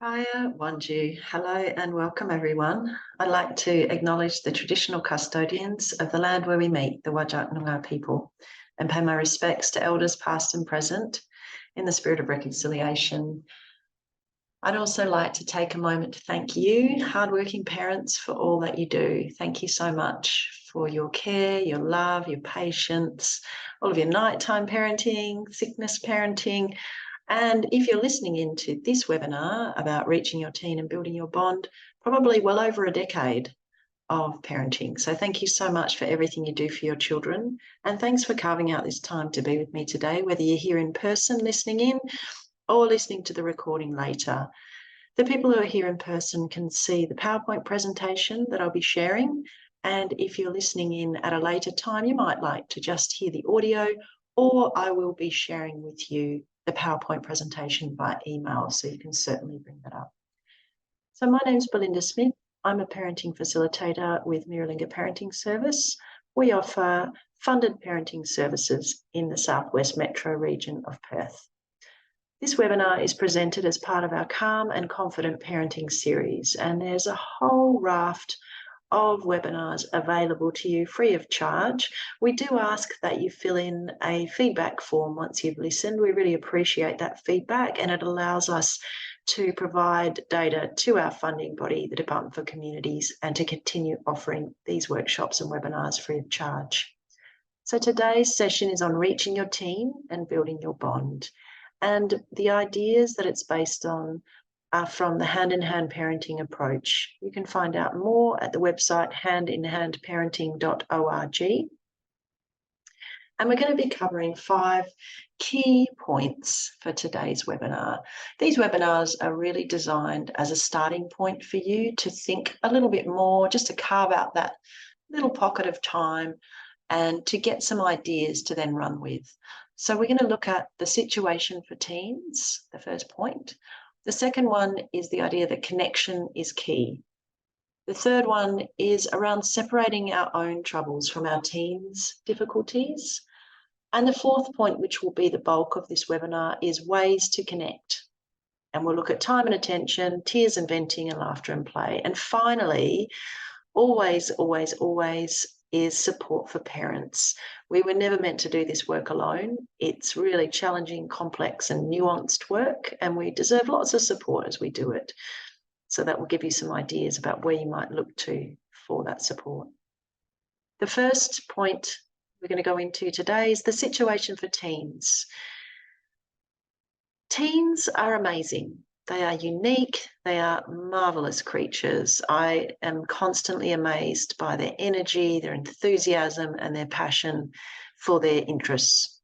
Kaya Wanju. Hello and welcome everyone. I'd like to acknowledge the traditional custodians of the land where we meet, the Whadjuk Noongar people, and pay my respects to elders past and present in the spirit of reconciliation. I'd also like to take a moment to thank you, hardworking parents, for all that you do. Thank you so much for your care, your love, your patience, all of your nighttime parenting, sickness parenting. And if you're listening into this webinar about reaching your teen and building your bond, probably well over a decade of parenting. So thank you so much for everything you do for your children. And thanks for carving out this time to be with me today, whether you're here in person listening in or listening to the recording later. The people who are here in person can see the PowerPoint presentation that I'll be sharing. And if you're listening in at a later time, you might like to just hear the audio, or I will be sharing with you the PowerPoint presentation by email, so you can certainly bring that up. So my name's Belinda Smith. I'm a parenting facilitator with Miralinga Parenting Service. We offer funded parenting services in the Southwest Metro region of Perth. This webinar is presented as part of our Calm and Confident Parenting series, and there's a whole raft of webinars available to you free of charge. We do ask that you fill in a feedback form once you've listened. We really appreciate that feedback, and it allows us to provide data to our funding body, the Department for Communities, and to continue offering these workshops and webinars free of charge. So today's session is on reaching your teen and building your bond. And the ideas that it's based on are from the hand-in-hand parenting approach. You can find out more at the website handinhandparenting.org. And we're going to be covering 5 key points for today's webinar. These webinars are really designed as a starting point for you to think a little bit more, just to carve out that little pocket of time and to get some ideas to then run with. So we're going to look at the situation for teens, the first point. The second one is the idea that connection is key. The third one is around separating our own troubles from our teens' difficulties. And the fourth point, which will be the bulk of this webinar, is ways to connect. And we'll look at time and attention, tears and venting, and laughter and play. And finally, always, always, always, is support for parents. We were never meant to do this work alone. It's really challenging, complex and nuanced work, and we deserve lots of support as we do it. So that will give you some ideas about where you might look to for that support. The first point we're going to go into today is the situation for teens. Teens are amazing. They are unique. They are marvelous creatures. I am constantly amazed by their energy, their enthusiasm, and their passion for their interests.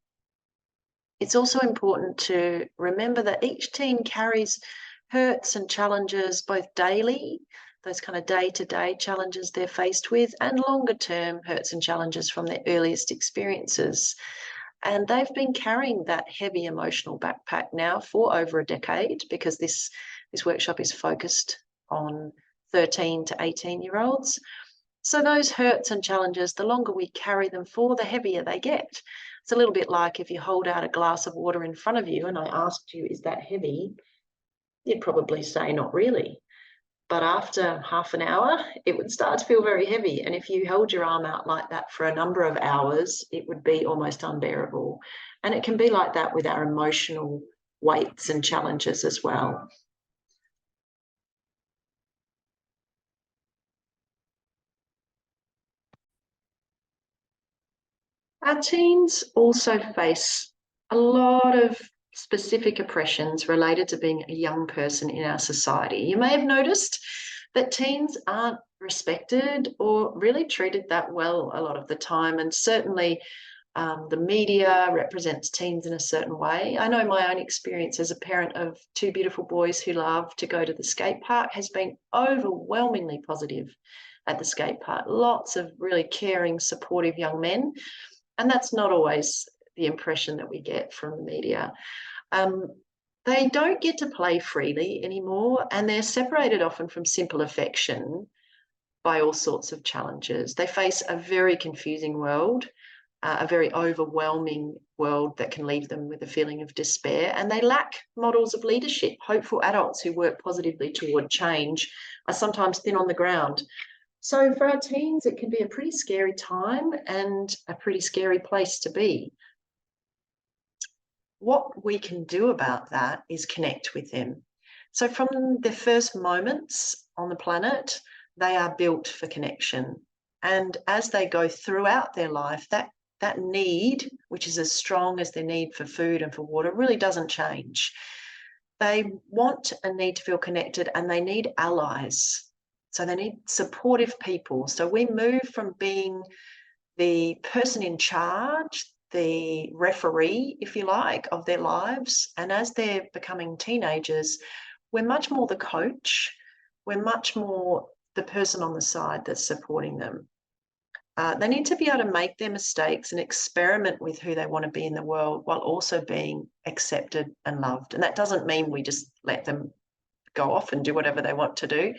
It's also important to remember that each teen carries hurts and challenges, both daily, those kind of day-to-day challenges they're faced with, and longer-term hurts and challenges from their earliest experiences. And they've been carrying that heavy emotional backpack now for over a decade, because this workshop is focused on 13 to 18-year-olds. So those hurts and challenges, the longer we carry them for, the heavier they get. It's a little bit like if you hold out a glass of water in front of you and I asked you, is that heavy? You'd probably say, not really. But after half an hour, it would start to feel very heavy. And if you held your arm out like that for a number of hours, it would be almost unbearable. And it can be like that with our emotional weights and challenges as well. Our teens also face a lot of specific oppressions related to being a young person in our society. You may have noticed that teens aren't respected or really treated that well a lot of the time, and certainly the media represents teens in a certain way. I know my own experience as a parent of 2 beautiful boys who love to go to the skate park has been overwhelmingly positive at the skate park. Lots of really caring, supportive young men. And that's not always the impression that we get from the media. They don't get to play freely anymore, and they're separated often from simple affection by all sorts of challenges. They face a very confusing world a very overwhelming world that can leave them with a feeling of despair. And they lack models of leadership. Hopeful adults who work positively toward change are sometimes thin on the ground. So for our teens, it can be a pretty scary time and a pretty scary place to be. What we can do about that is connect with them. So from the first moments on the planet, they are built for connection. And as they go throughout their life, that need, which is as strong as their need for food and for water, really doesn't change. They want and need to feel connected, and they need allies. So they need supportive people. So we move from being the person in charge, the referee, if you like, of their lives. And as they're becoming teenagers, we're much more the coach. We're much more the person on the side that's supporting them. They need to be able to make their mistakes and experiment with who they want to be in the world while also being accepted and loved. And that doesn't mean we just let them go off and do whatever they want to do,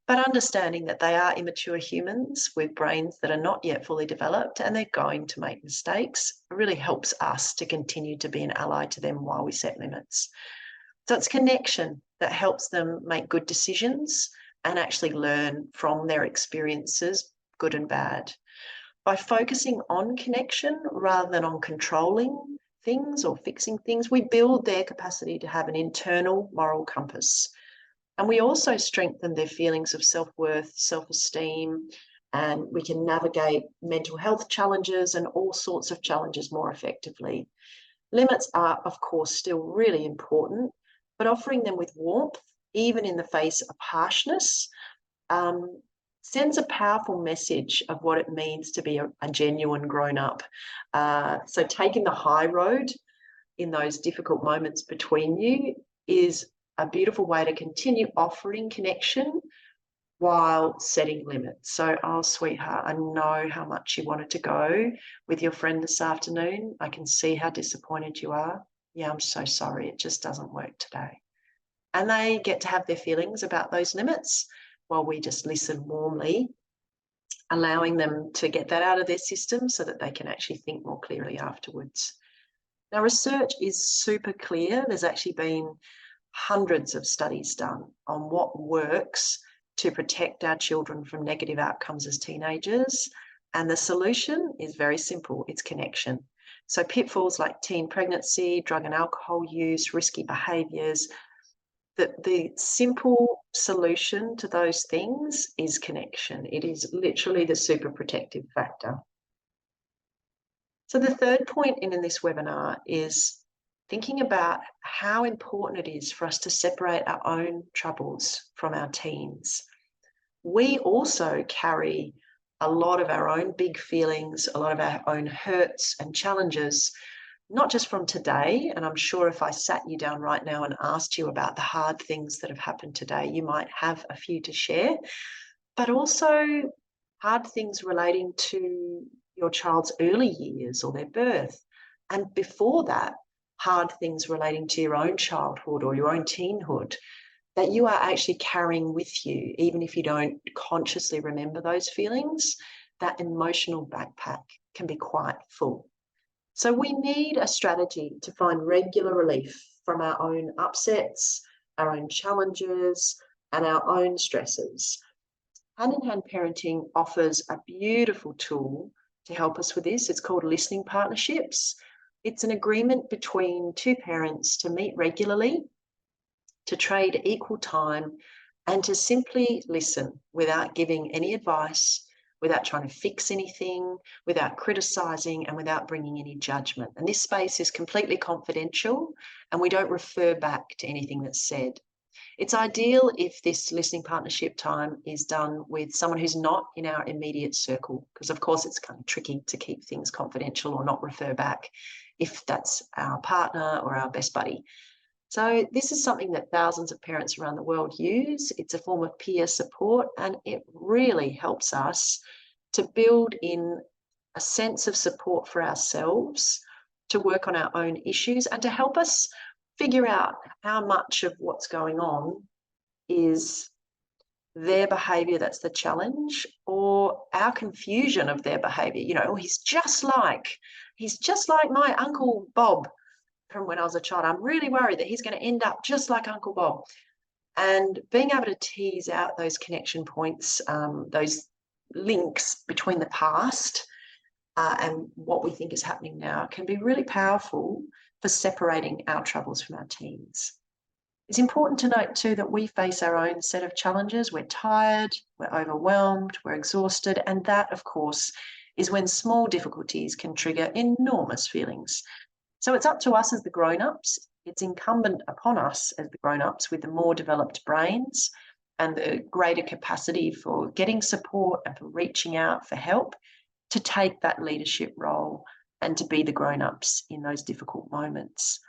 but understanding that they are immature humans with brains that are not yet fully developed and they're going to make mistakes really helps us to continue to be an ally to them while we set limits. So it's connection that helps them make good decisions and actually learn from their experiences, good and bad. By focusing on connection rather than on controlling things or fixing things, we build their capacity to have an internal moral compass. And we also strengthen their feelings of self-worth, self-esteem, and we can navigate mental health challenges and all sorts of challenges more effectively. Limits are, of course, still really important, but offering them with warmth, even in the face of harshness, sends a powerful message of what it means to be a genuine grown-up. So taking the high road in those difficult moments between you is a beautiful way to continue offering connection while setting limits. So, oh, sweetheart, I know how much you wanted to go with your friend this afternoon. I can see how disappointed you are. Yeah, I'm so sorry. It just doesn't work today. And they get to have their feelings about those limits while we just listen warmly, allowing them to get that out of their system so that they can actually think more clearly afterwards. Now, research is super clear. There's actually been hundreds of studies done on what works to protect our children from negative outcomes as teenagers. And the solution is very simple. It's connection. So pitfalls like teen pregnancy, drug and alcohol use, risky behaviours, the simple solution to those things is connection. It is literally the super protective factor. So the third point in this webinar is thinking about how important it is for us to separate our own troubles from our teens. We also carry a lot of our own big feelings, a lot of our own hurts and challenges, not just from today. And I'm sure if I sat you down right now and asked you about the hard things that have happened today, you might have a few to share, but also hard things relating to your child's early years or their birth. And before that, hard things relating to your own childhood or your own teenhood that you are actually carrying with you, even if you don't consciously remember those feelings. That emotional backpack can be quite full. So we need a strategy to find regular relief from our own upsets, our own challenges, and our own stresses. Hand-in-hand parenting offers a beautiful tool to help us with this. It's called listening partnerships. It's an agreement between two parents to meet regularly, to trade equal time, and to simply listen without giving any advice, without trying to fix anything, without criticizing, and without bringing any judgment. And this space is completely confidential, and we don't refer back to anything that's said. It's ideal if this listening partnership time is done with someone who's not in our immediate circle, because of course it's kind of tricky to keep things confidential or not refer back if that's our partner or our best buddy. So this is something that thousands of parents around the world use. It's a form of peer support, and it really helps us to build in a sense of support for ourselves, to work on our own issues, and to help us figure out how much of what's going on is their behavior that's the challenge, or our confusion of their behavior? You know, oh, he's just like my Uncle Bob from when I was a child. I'm really worried that he's going to end up just like Uncle Bob. And being able to tease out those connection points, those links between the past and what we think is happening now, can be really powerful for separating our troubles from our teens. It's important to note too that we face our own set of challenges. We're tired, we're overwhelmed, we're exhausted, and that, of course, is when small difficulties can trigger enormous feelings. So it's up to us as the grown-ups. It's incumbent upon us as the grown-ups with the more developed brains and the greater capacity for getting support and for reaching out for help, to take that leadership role and to be the grown-ups in those difficult moments.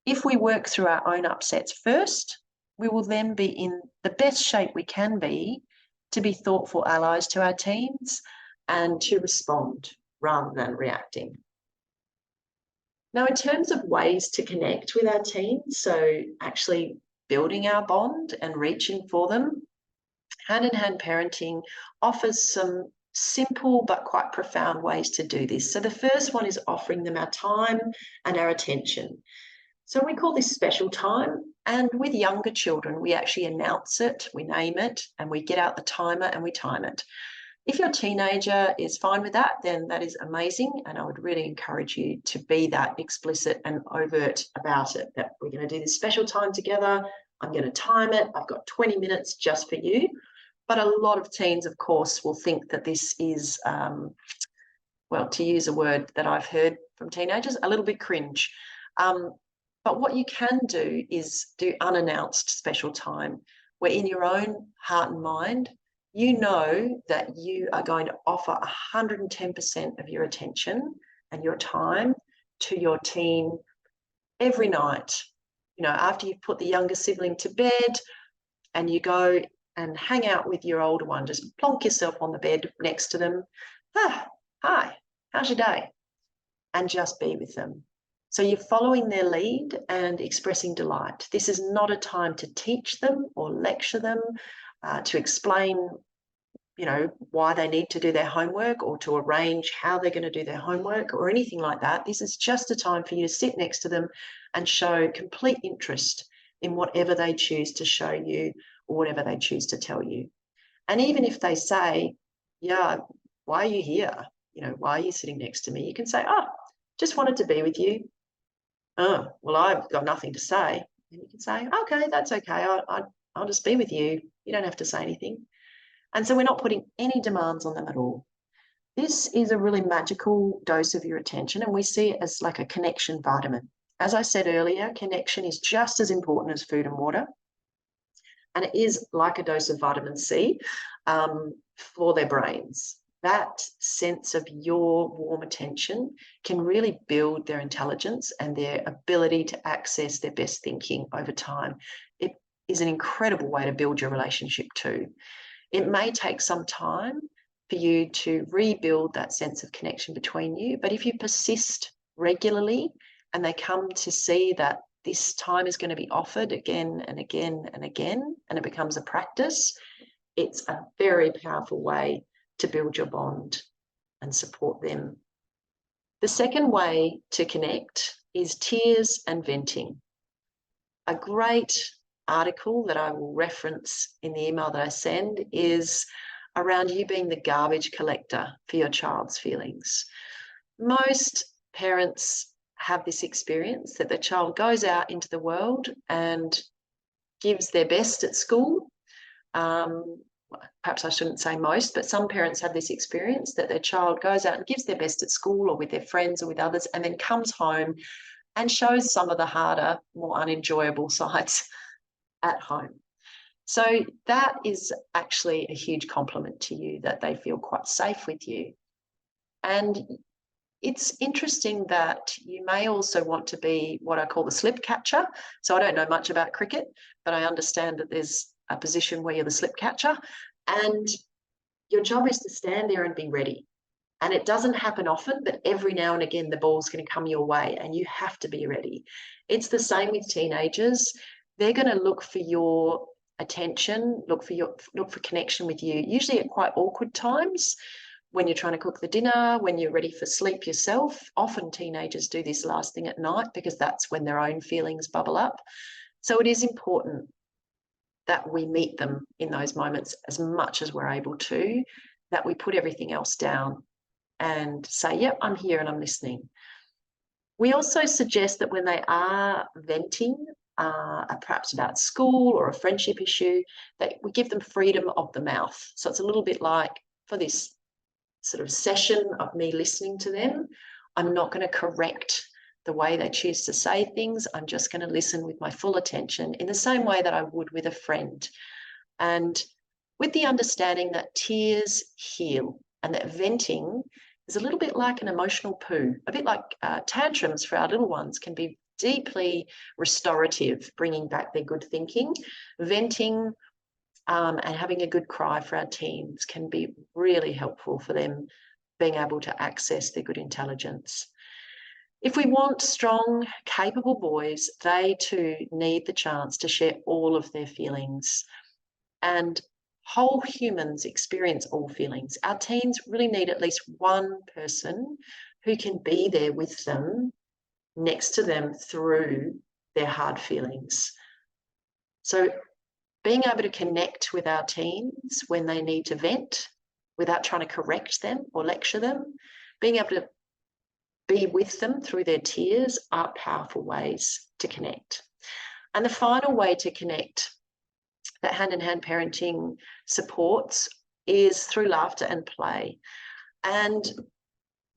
If we work through our own upsets first, we will then be in the best shape we can be to be thoughtful allies to our teens and to respond rather than reacting. Now, in terms of ways to connect with our teens, so actually building our bond and reaching for them, hand-in-hand parenting offers some simple but quite profound ways to do this. So the first one is offering them our time and our attention. So we call this special time, and with younger children, we actually announce it, we name it, and we get out the timer and we time it. If your teenager is fine with that, then that is amazing, and I would really encourage you to be that explicit and overt about it, that we're going to do this special time together, I'm going to time it, I've got 20 minutes just for you. But a lot of teens, of course, will think that this is, well, to use a word that I've heard from teenagers, a little bit cringe. But what you can do is do unannounced special time, where in your own heart and mind, you know that you are going to offer 110% of your attention and your time to your teen every night. You know, after you've put the younger sibling to bed and you go and hang out with your older one, just plonk yourself on the bed next to them. Hi, how's your day? And just be with them. So you're following their lead and expressing delight. This is not a time to teach them or lecture them, to explain, you know, why they need to do their homework or to arrange how they're going to do their homework or anything like that. This is just a time for you to sit next to them and show complete interest in whatever they choose to show you or whatever they choose to tell you. And even if they say, yeah, why are you here? You know, why are you sitting next to me? You can say, oh, just wanted to be with you. Oh, well, I've got nothing to say. And you can say, okay, that's okay. I'll just be with you. You don't have to say anything. And so we're not putting any demands on them at all. This is a really magical dose of your attention, and we see it as like a connection vitamin. As I said earlier, connection is just as important as food and water. And it is like a dose of vitamin C for their brains. That sense of your warm attention can really build their intelligence and their ability to access their best thinking over time. It is an incredible way to build your relationship too. It may take some time for you to rebuild that sense of connection between you, but if you persist regularly and they come to see that this time is going to be offered again and again and again, and it becomes a practice, it's a very powerful way to build your bond and support them. The second way to connect is tears and venting. A great article that I will reference in the email that I send is around you being the garbage collector for your child's feelings. Most parents have this experience that the child goes out into the world and gives their best at school. Perhaps I shouldn't say most, but some parents have this experience that their child goes out and gives their best at school or with their friends or with others, and then comes home and shows some of the harder, more unenjoyable sides at home. So that is actually a huge compliment to you, that they feel quite safe with you. And it's interesting that you may also want to be what I call the slip catcher. So I don't know much about cricket, but I understand that there's a position where you're the slip catcher, and your job is to stand there and be ready. And it doesn't happen often, but every now and again the ball's going to come your way and you have to be ready. It's the same with teenagers. They're going to look for your attention, look for connection with you, usually at quite awkward times, when you're trying to cook the dinner, when you're ready for sleep yourself. Often teenagers do this last thing at night because that's when their own feelings bubble up. So it is important that we meet them in those moments as much as we're able to, that we put everything else down and say, yep, I'm here and I'm listening. We also suggest that when they are venting, perhaps about school or a friendship issue, that we give them freedom of the mouth. So it's a little bit like, for this sort of session of me listening to them, I'm not going to correct the way they choose to say things. I'm just going to listen with my full attention in the same way that I would with a friend. And with the understanding that tears heal and that venting is a little bit like an emotional poo, a bit like tantrums for our little ones can be deeply restorative, bringing back their good thinking. Venting and having a good cry for our teens can be really helpful for them being able to access their good intelligence. If we want strong, capable boys, they too need the chance to share all of their feelings. And whole humans experience all feelings. Our teens really need at least one person who can be there with them, next to them through their hard feelings. So being able to connect with our teens when they need to vent without trying to correct them or lecture them, being able to be with them through their tears are powerful ways to connect. And the final way to connect that hand-in-hand parenting supports is through laughter and play. And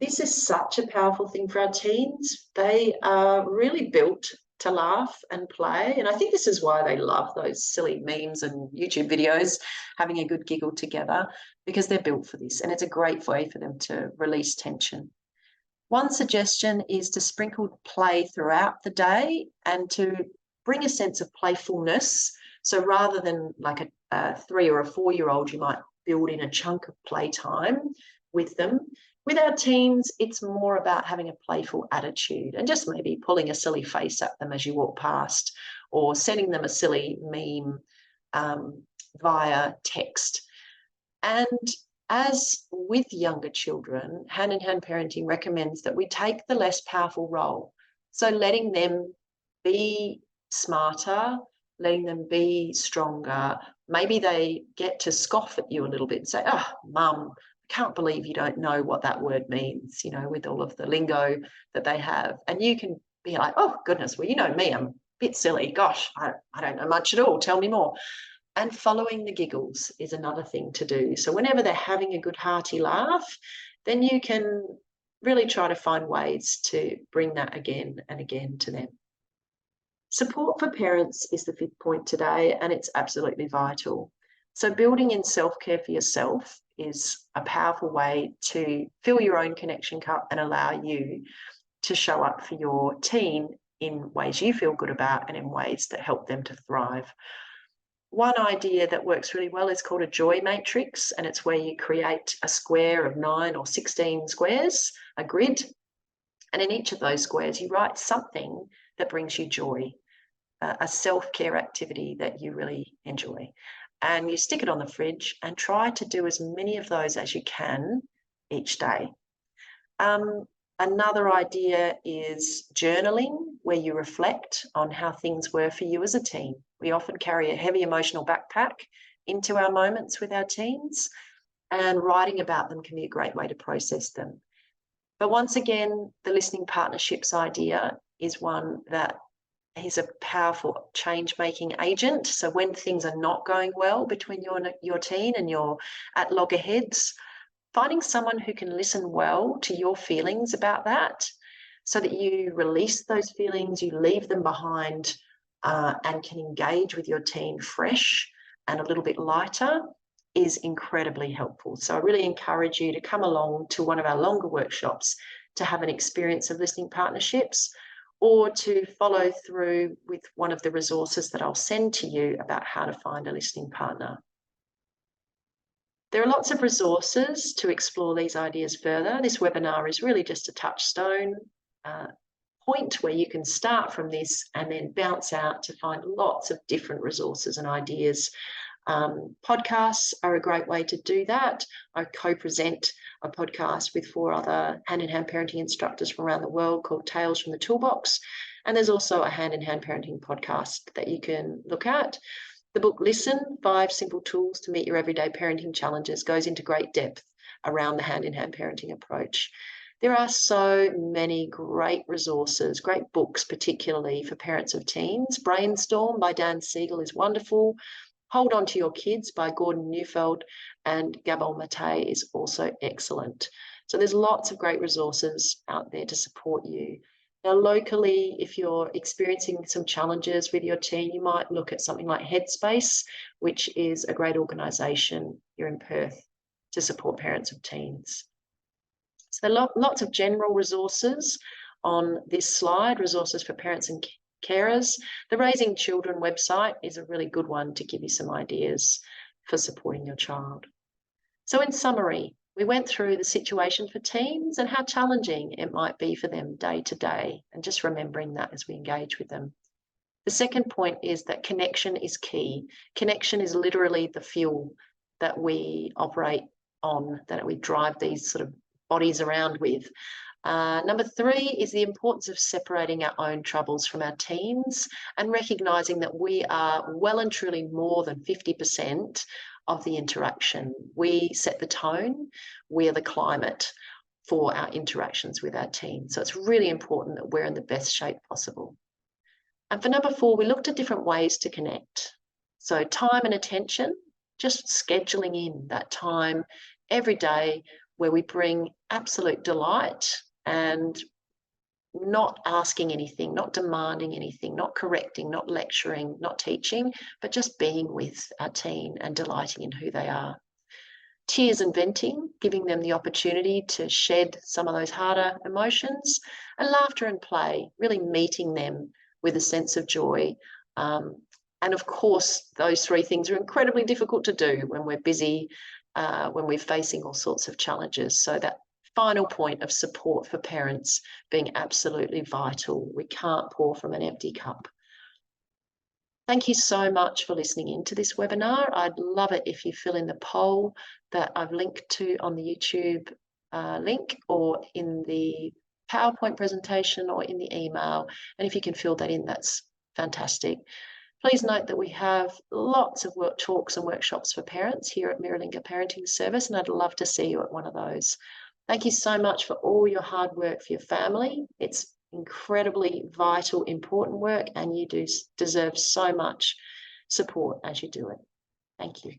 this is such a powerful thing for our teens. They are really built to laugh and play. And I think this is why they love those silly memes and YouTube videos, having a good giggle together, because they're built for this. And it's a great way for them to release tension. One suggestion is to sprinkle play throughout the day and to bring a sense of playfulness. So rather than like a 3 or a 4-year-old, you might build in a chunk of playtime with them. With our teens, it's more about having a playful attitude and just maybe pulling a silly face at them as you walk past, or sending them a silly meme via text. And as with younger children, hand-in-hand parenting recommends that we take the less powerful role. So letting them be smarter, letting them be stronger. Maybe they get to scoff at you a little bit and say, oh, mum, I can't believe you don't know what that word means, you know, with all of the lingo that they have. And you can be like, oh, goodness, well, you know me, I'm a bit silly. Gosh, I don't know much at all. Tell me more. And following the giggles is another thing to do. So whenever they're having a good hearty laugh, then you can really try to find ways to bring that again and again to them. Support for parents is the 5th point today, and it's absolutely vital. So building in self-care for yourself is a powerful way to fill your own connection cup and allow you to show up for your teen in ways you feel good about and in ways that help them to thrive. One idea that works really well is called a joy matrix, and it's where you create a square of 9 or 16 squares, a grid, and in each of those squares you write something that brings you joy, a self-care activity that you really enjoy. And you stick it on the fridge and try to do as many of those as you can each day. Another idea is journaling, where you reflect on how things were for you as a teen. We often carry a heavy emotional backpack into our moments with our teens, and writing about them can be a great way to process them. But once again, the listening partnerships idea is one that is a powerful change-making agent. So when things are not going well between you and your teen and you're at loggerheads, finding someone who can listen well to your feelings about that, so that you release those feelings, you leave them behind, and can engage with your teen fresh and a little bit lighter, is incredibly helpful. So I really encourage you to come along to one of our longer workshops to have an experience of listening partnerships, or to follow through with one of the resources that I'll send to you about how to find a listening partner. There are lots of resources to explore these ideas further. This webinar is really just a touchstone point where you can start from this and then bounce out to find lots of different resources and ideas. Podcasts are a great way to do that. I co-present a podcast with 4 other hand-in-hand parenting instructors from around the world called Tales from the Toolbox. And there's also a hand-in-hand parenting podcast that you can look at. The book Listen, 5 Simple Tools to Meet Your Everyday Parenting Challenges goes into great depth around the hand-in-hand parenting approach. There are so many great resources, great books, particularly for parents of teens. Brainstorm by Dan Siegel is wonderful. Hold On to Your Kids by Gordon Neufeld and Gabon Mate is also excellent. So there's lots of great resources out there to support you. Now, locally, if you're experiencing some challenges with your teen, you might look at something like Headspace, which is a great organisation here in Perth to support parents of teens. So there are lots of general resources on this slide, resources for parents and carers. The Raising Children website is a really good one to give you some ideas for supporting your child. So in summary, we went through the situation for teens and how challenging it might be for them day to day, and just remembering that as we engage with them. The second point is that connection is key. Connection is literally the fuel that we operate on, that we drive these sort of bodies around with. Number 3 is the importance of separating our own troubles from our teens and recognising that we are well and truly more than 50% of the interaction. We set the tone, we are the climate for our interactions with our teens. So it's really important that we're in the best shape possible. And for number 4, we looked at different ways to connect. So time and attention, just scheduling in that time every day where we bring absolute delight and not asking anything, not demanding anything, not correcting, not lecturing, not teaching, but just being with our teen and delighting in who they are. Tears and venting, giving them the opportunity to shed some of those harder emotions, and laughter and play, really meeting them with a sense of joy. And of course, those 3 things are incredibly difficult to do when we're busy, when we're facing all sorts of challenges. So that final point of support for parents being absolutely vital. We can't pour from an empty cup. Thank you so much for listening into this webinar. I'd love it if you fill in the poll that I've linked to on the YouTube link, or in the PowerPoint presentation, or in the email. And if you can fill that in, that's fantastic. Please note that we have lots of talks and workshops for parents here at Miralinga Parenting Service, and I'd love to see you at one of those. Thank you so much for all your hard work for your family. It's incredibly vital, important work, and you do deserve so much support as you do it. Thank you.